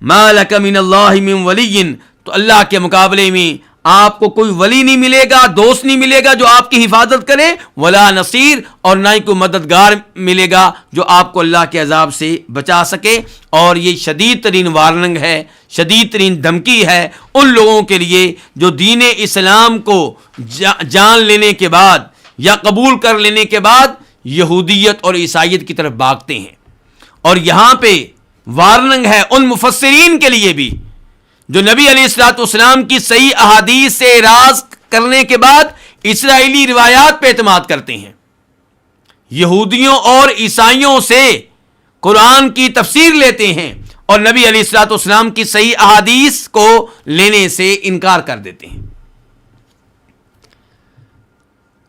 مَا لَكَ مِنَ اللَّهِ مِن وَلِيٍّ، تو اللہ کے مقابلے میں آپ کو کوئی ولی نہیں ملے گا، دوست نہیں ملے گا جو آپ کی حفاظت کرے، ولا نصیر، اور نہ ہی کوئی مددگار ملے گا جو آپ کو اللہ کے عذاب سے بچا سکے. اور یہ شدید ترین وارننگ ہے، شدید ترین دھمکی ہے ان لوگوں کے لیے جو دین اسلام کو جان لینے کے بعد یا قبول کر لینے کے بعد یہودیت اور عیسائیت کی طرف بھاگتے ہیں. اور یہاں پہ وارننگ ہے ان مفسرین کے لیے بھی جو نبی علیہ الصلوۃ والسلام کی صحیح احادیث سے اعراض کرنے کے بعد اسرائیلی روایات پہ اعتماد کرتے ہیں. یہودیوں اور عیسائیوں سے قرآن کی تفسیر لیتے ہیں اور نبی علیہ الصلوۃ والسلام کی صحیح احادیث کو لینے سے انکار کر دیتے ہیں.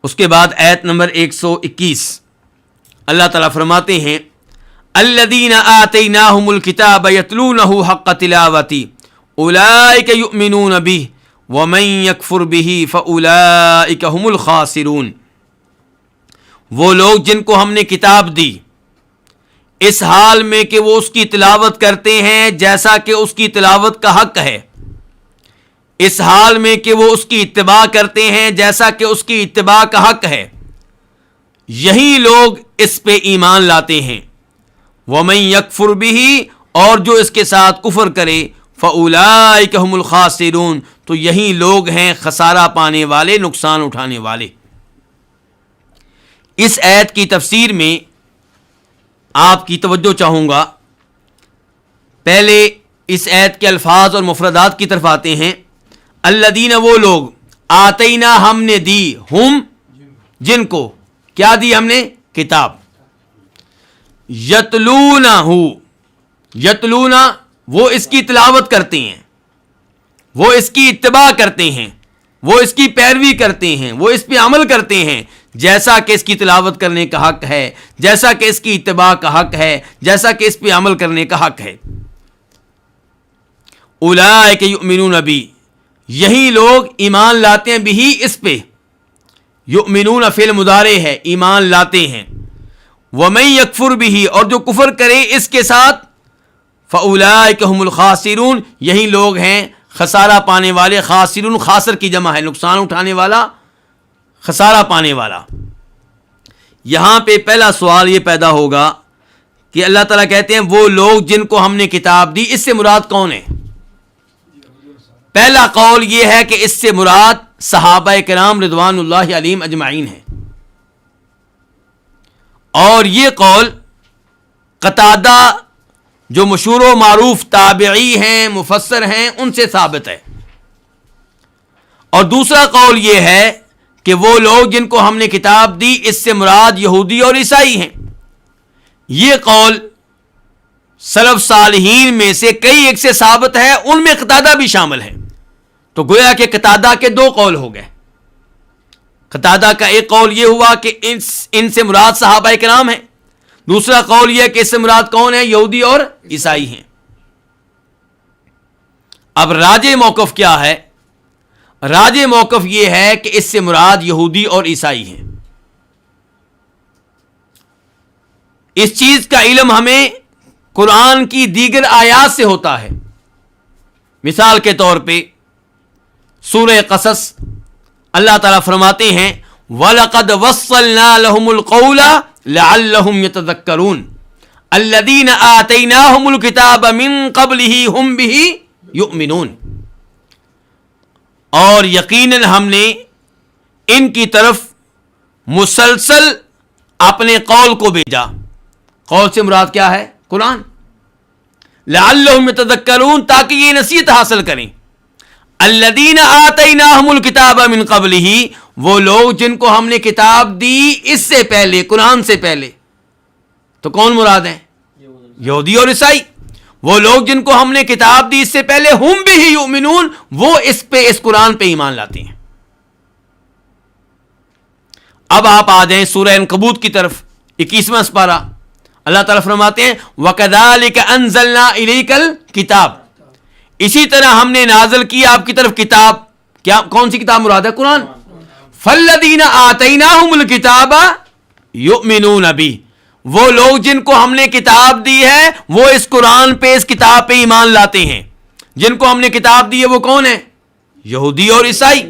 اس کے بعد آیت نمبر 121، اللہ تعالیٰ فرماتے ہیں الذین آتیناہم الکتاب یتلونہ حق تلاوتہ اولئک یؤمنون بہ ومن یکفر بہ فاولئک هم الخاسرون. وہ لوگ جن کو ہم نے کتاب دی اس حال میں کہ وہ اس کی تلاوت کرتے ہیں جیسا کہ اس کی تلاوت کا حق ہے، اس حال میں کہ وہ اس کی اتباع کرتے ہیں جیسا کہ اس کی اتباع کا حق ہے، یہی لوگ اس پہ ایمان لاتے ہیں. وَمَن يَكْفُرْ بِهِ، اور جو اس کے ساتھ کفر کرے، فَأُولَئِكَ هُمُ الْخَاسِرُونَ، تو یہی لوگ ہیں خسارہ پانے والے، نقصان اٹھانے والے. اس آیت کی تفسیر میں آپ کی توجہ چاہوں گا. پہلے اس آیت کے الفاظ اور مفردات کی طرف آتے ہیں. الذین، وہ لوگ، آتینا، ہم نے دی، ہم، جن کو کیا دی ہم نے؟ کتاب. یتلونہ، یتلونہ، وہ اس کی تلاوت کرتے ہیں، وہ اس کی اتباع کرتے ہیں، وہ اس کی پیروی کرتے ہیں، وہ اس پہ عمل کرتے ہیں جیسا کہ اس کی تلاوت کرنے کا حق ہے، جیسا کہ اس کی اتباع کا حق ہے، جیسا کہ اس پہ عمل کرنے کا حق ہے. اولئک یؤمنون بہ، یہی لوگ ایمان لاتے ہیں، بھی اس پہ. یؤمنون فعل مضارع ہے، ایمان لاتے ہیں. ومن یکفر بہ، اور جو کفر کرے اس کے ساتھ، فاولئک هم الخاسرون، یہی لوگ ہیں خسارہ پانے والے. خاسرون خاسر کی جمع ہے، نقصان اٹھانے والا، خسارہ پانے والا. یہاں پہ پہلا سوال یہ پیدا ہوگا کہ اللہ تعالیٰ کہتے ہیں وہ لوگ جن کو ہم نے کتاب دی، اس سے مراد کون ہے؟ پہلا قول یہ ہے کہ اس سے مراد صحابہ کرام رضوان اللہ علیہم اجمعین ہیں، اور یہ قول قتادہ جو مشہور و معروف تابعی ہیں، مفسر ہیں، ان سے ثابت ہے. اور دوسرا قول یہ ہے کہ وہ لوگ جن کو ہم نے کتاب دی، اس سے مراد یہودی اور عیسائی ہیں. یہ قول سلف صالحین میں سے کئی ایک سے ثابت ہے، ان میں قتادہ بھی شامل ہے. تو گویا کہ قتادہ کے دو قول ہو گئے. قتادہ کا ایک قول یہ ہوا کہ ان سے مراد صحابہ کرام ہیں، دوسرا قول یہ کہ اس سے مراد کون ہے؟ یہودی اور عیسائی ہیں. اب راجح موقف کیا ہے؟ راجح موقف یہ ہے کہ اس سے مراد یہودی اور عیسائی ہیں. اس چیز کا علم ہمیں قرآن کی دیگر آیات سے ہوتا ہے. مثال کے طور پہ سورہ قصص اللہ تعالیٰ فرماتے ہیں وَلَقَدْ وَصَّلْنَا لَهُمُ الْقَوْلَ لَعَلَّهُمْ يَتَذَكَّرُونَ الَّذِينَ آتَيْنَاهُمُ الْكِتَابَ مِنْ قَبْلِهِ هُمْ بِهِ يُؤْمِنُونَ. اور یقیناً ہم نے ان کی طرف مسلسل اپنے قول کو بھیجا. قول سے مراد کیا ہے؟ قرآن. لعلہم یتذکرون، تاکہ یہ نصیحت حاصل کریں. الذین آتیناہم الکتاب من قبلہ، وہ لوگ جن کو ہم نے کتاب دی اس سے پہلے، قرآن سے پہلے. تو کون مراد ہیں؟ یہودی اور عیسائی. وہ لوگ جن کو ہم نے کتاب دی اس سے پہلے، ہم بہ یؤمنون، وہ اس پہ، اس قرآن پہ ایمان لاتے ہیں. اب آپ آ جائیں سورہ عنکبوت کی طرف، 21واں سپارہ. اللہ تعالیٰ فرماتے ہیں وَكَذَلِكَ أَنزَلْنَا إِلَيْكَ الْكِتَابَ، اسی طرح ہم نے نازل کی آپ کی طرف کتاب. کیا کون سی کتاب مراد ہے؟ قرآن. فَالَّذِينَ آتَيْنَاهُمُ الْكِتَابَ يُؤْمِنُونَ بِهِ، وہ لوگ جن کو ہم نے کتاب دی ہے وہ اس قرآن پہ، اس کتاب پہ ایمان لاتے ہیں. جن کو ہم نے کتاب دی ہے وہ کون ہے؟ یہودی اور عیسائی.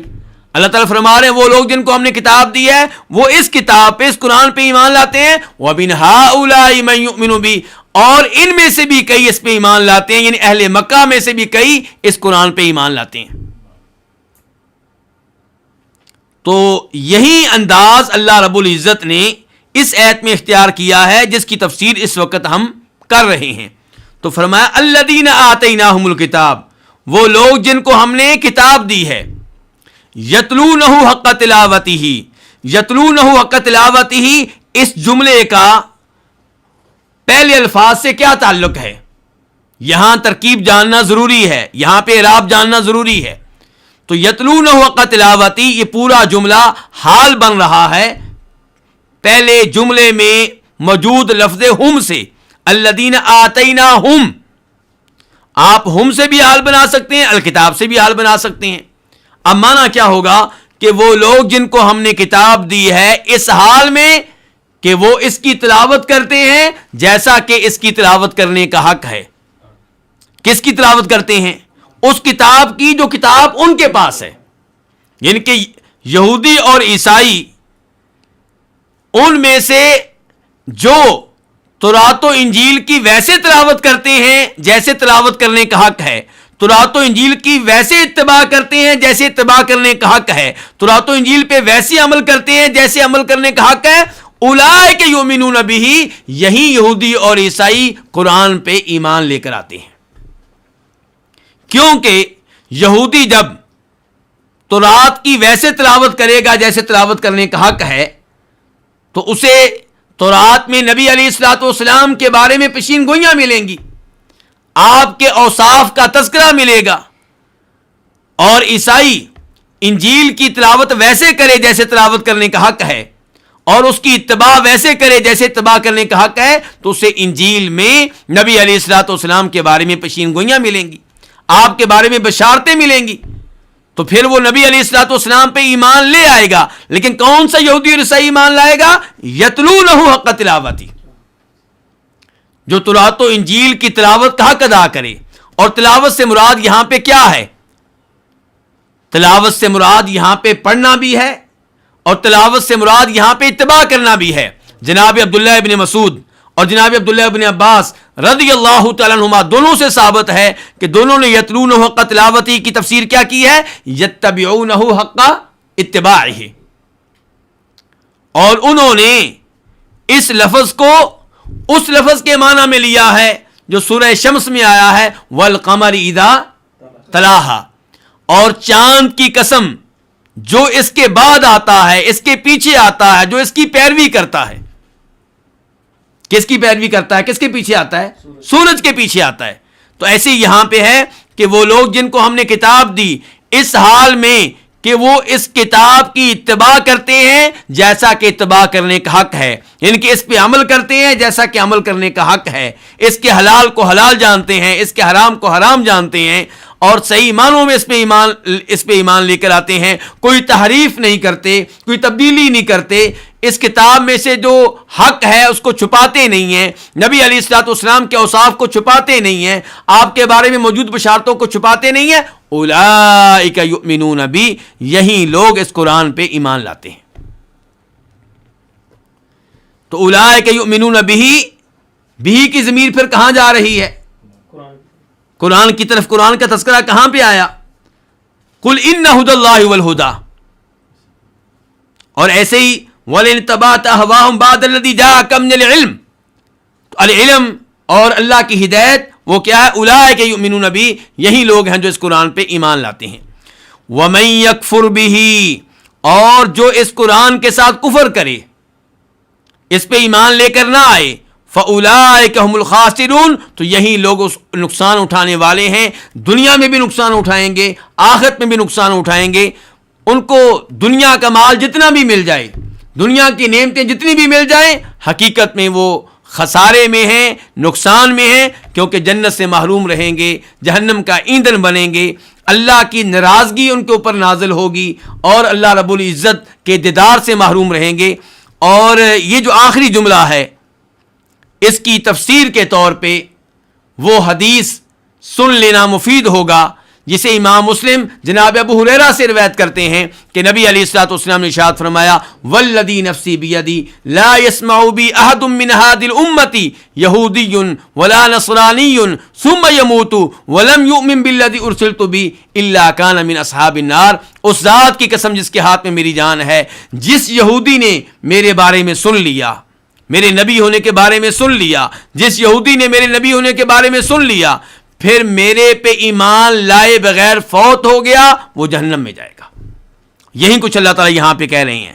اللہ تعالیٰ فرما رہے ہیں وہ لوگ جن کو ہم نے کتاب دی ہے وہ اس کتاب پہ، اس قرآن پہ ایمان لاتے ہیں. وَمِنْ هَٰؤُلَاءِ مَن يُؤْمِنُ بِهِ، اور ان میں سے بھی کئی اس پہ ایمان لاتے ہیں، یعنی اہل مکہ میں سے بھی کئی اس قرآن پہ ایمان لاتے ہیں. تو یہی انداز اللہ رب العزت نے اس آیت میں اختیار کیا ہے جس کی تفسیر اس وقت ہم کر رہے ہیں. تو فرمایا الذین آتیناہم الکتاب، وہ لوگ جن کو ہم نے کتاب دی ہے، یتلونہ حق تلاوتہ، یتلونہ حق تلاوتہ، اس جملے کا پہلے الفاظ سے کیا تعلق ہے؟ یہاں ترکیب جاننا ضروری ہے، یہاں پہ اعراب جاننا ضروری ہے. تو یتلونہ حق تلاوتہ، یہ پورا جملہ حال بن رہا ہے. پہلے جملے میں موجود لفظ ہم سے، الذین آتیناہم، آپ ہم سے بھی حال بنا سکتے ہیں، الکتاب سے بھی حال بنا سکتے ہیں۔ اب معنی کیا ہوگا کہ وہ لوگ جن کو ہم نے کتاب دی ہے اس حال میں کہ وہ اس کی تلاوت کرتے ہیں جیسا کہ اس کی تلاوت کرنے کا حق ہے۔ کس کی تلاوت کرتے ہیں؟ اس کتاب کی جو کتاب ان کے پاس ہے، یعنی کہ یہودی اور عیسائی ان میں سے جو تورات و انجیل کی ویسے تلاوت کرتے ہیں جیسے تلاوت کرنے کا حق ہے، تورات و انجیل کی ویسے اتباع کرتے ہیں جیسے اتباع کرنے کا حق ہے، تورات و انجیل پہ ویسے عمل کرتے ہیں جیسے عمل کرنے کا حق ہے، اولئک یؤمنون بہ، یہی یہودی اور عیسائی قرآن پہ ایمان لے کر آتے ہیں۔ کیونکہ یہودی جب تورات کی ویسے تلاوت کرے گا جیسے تلاوت کرنے کا حق ہے تو اسے تورات میں نبی علیہ الصلوۃ والسلام کے بارے میں پیشین گوئیاں ملیں گی، آپ کے اوصاف کا تذکرہ ملے گا، اور عیسائی انجیل کی تلاوت ویسے کرے جیسے تلاوت کرنے کا حق ہے اور اس کی اتباع ویسے کرے جیسے اتباع کرنے کا حق ہے، تو اسے انجیل میں نبی علیہ الصلوۃ والسلام کے بارے میں پیشین گوئیاں ملیں گی، آپ کے بارے میں بشارتیں ملیں گی، تو پھر وہ نبی علیہ الصلوۃ والسلام پہ ایمان لے آئے گا۔ لیکن کون سا یہودی اور عیسائی ایمان لائے گا؟ یتلونہ حق تلاوتی، جو تورات و انجیل کی تلاوت کا حق ادا کرے۔ اور تلاوت سے مراد یہاں پہ کیا ہے؟ تلاوت سے مراد یہاں پہ پڑھنا بھی ہے اور تلاوت سے مراد یہاں پہ اتباع کرنا بھی ہے۔ جناب عبداللہ ابن مسعود اور جناب عبداللہ ابن عباس رضی اللہ تعالیٰ عنہما دونوں سے ثابت ہے کہ دونوں نے یتلونہ حق تلاوتی کی تفسیر کیا کی ہے؟ یتبعونہ حق اتباعہ، اور انہوں نے اس لفظ کو اس لفظ کے معنی میں لیا ہے جو سورہ شمس میں آیا ہے، والقمر اذا تلاہا، اور چاند کی قسم جو اس کے بعد آتا ہے، اس کے پیچھے آتا ہے، جو اس کی پیروی کرتا ہے۔ کس کی پیروی کرتا ہے؟ کس کے پیچھے آتا ہے؟ سورج کے پیچھے آتا ہے۔ تو ایسے یہاں پہ ہے کہ وہ لوگ جن کو ہم نے کتاب دی اس حال میں کہ وہ اس کتاب کی اتباع کرتے ہیں جیسا کہ اتباع کرنے کا حق ہے، یعنی کہ اس پہ عمل کرتے ہیں جیسا کہ عمل کرنے کا حق ہے، اس کے حلال کو حلال جانتے ہیں، اس کے حرام کو حرام جانتے ہیں، اور صحیح معنوں میں اس پہ ایمان لے کر آتے ہیں، کوئی تحریف نہیں کرتے، کوئی تبدیلی نہیں کرتے، اس کتاب میں سے جو حق ہے اس کو چھپاتے نہیں ہیں، نبی علیہ الصلوۃ والسلام کے اوصاف کو چھپاتے نہیں ہیں، آپ کے بارے میں موجود بشارتوں کو چھپاتے نہیں ہیں۔ اولئک یؤمنون بہ، یہی لوگ اس قرآن پہ ایمان لاتے ہیں۔ تو اولئک یؤمنون بہ، بہ کی ضمیر پھر کہاں جا رہی ہے؟ قرآن کی طرف۔ قرآن کا تذکرہ کہاں پہ آیا؟ قل ان ھدی اللہ والھدی، اور ایسے ہی وَلَئِنِ اتَّبَعْتَ أَهْوَاءَهُمْ بَعْدَ الَّذِي جَاءَكَ مِنَ الْعِلْمِ، تو العلم اور اللہ کی ہدایت وہ کیا ہے؟ اولئک یؤمنون بہ، یہی لوگ ہیں جو اس قرآن پہ ایمان لاتے ہیں۔ وَمَن یکفر بہ، اور جو اس قرآن کے ساتھ کفر کرے، اس پہ ایمان لے کر نہ آئے، فَأُولَئِكَ هُمُ الْخَاسِرُونَ، تو یہی لوگ اس نقصان اٹھانے والے ہیں، دنیا میں بھی نقصان اٹھائیں گے، آخرت میں بھی نقصان اٹھائیں گے۔ ان کو دنیا کا مال جتنا بھی مل جائے، دنیا کی نعمتیں جتنی بھی مل جائیں، حقیقت میں وہ خسارے میں ہیں، نقصان میں ہیں، کیونکہ جنت سے محروم رہیں گے، جہنم کا ایندھن بنیں گے، اللہ کی ناراضگی ان کے اوپر نازل ہوگی، اور اللہ رب العزت کے دیدار سے محروم رہیں گے۔ اور یہ جو آخری جملہ ہے اس کی تفسیر کے طور پہ وہ حدیث سن لینا مفید ہوگا جسے امام مسلم جناب ابو ہریرہ سے روایت کرتے ہیں کہ نبی علیہ الصلوۃ والسلام نے ارشاد فرمایا، والذی نفسی بیدی لا یسمع بی احد من هذه الامة یہودی ولا نصرانی ثم يموت ولم یؤمن بالذی ارسلت به الا کان من اصحاب النار۔ اس ذات کی قسم جس کے ہاتھ میں میری جان ہے، جس یہودی نے میرے بارے میں سن لیا، میرے نبی ہونے کے بارے میں سن لیا، جس یہودی نے میرے نبی ہونے کے بارے میں سن لیا، پھر میرے پہ ایمان لائے بغیر فوت ہو گیا، وہ جہنم میں جائے گا۔ یہی کچھ اللہ تعالیٰ یہاں پہ کہہ رہے ہیں۔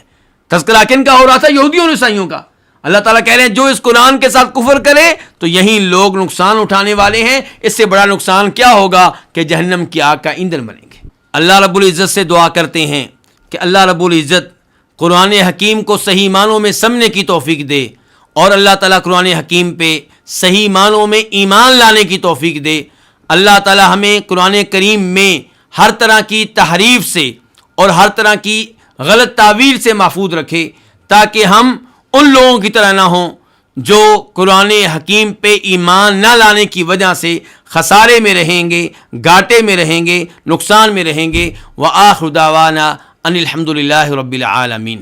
تذکرہ کن کا ہو رہا تھا؟ یہودیوں اور عیسائیوں کا۔ اللہ تعالیٰ کہہ رہے ہیں جو اس قرآن کے ساتھ کفر کرے تو یہی لوگ نقصان اٹھانے والے ہیں۔ اس سے بڑا نقصان کیا ہوگا کہ جہنم کی آگ کا ایندھن بنیں گے۔ اللہ رب العزت سے دعا کرتے ہیں کہ اللہ رب العزت قرآن حکیم کو صحیح معنوں میں سمجھنے کی توفیق دے اور اللہ تعالیٰ قرآن حکیم پہ صحیح معنوں میں ایمان لانے کی توفیق دے۔ اللہ تعالیٰ ہمیں قرآن کریم میں ہر طرح کی تحریف سے اور ہر طرح کی غلط تعویل سے محفوظ رکھے، تاکہ ہم ان لوگوں کی طرح نہ ہوں جو قرآن حکیم پہ ایمان نہ لانے کی وجہ سے خسارے میں رہیں گے، گھاٹے میں رہیں گے، نقصان میں رہیں گے۔ وآخر دعوانا ان الحمد للہ رب العالمین۔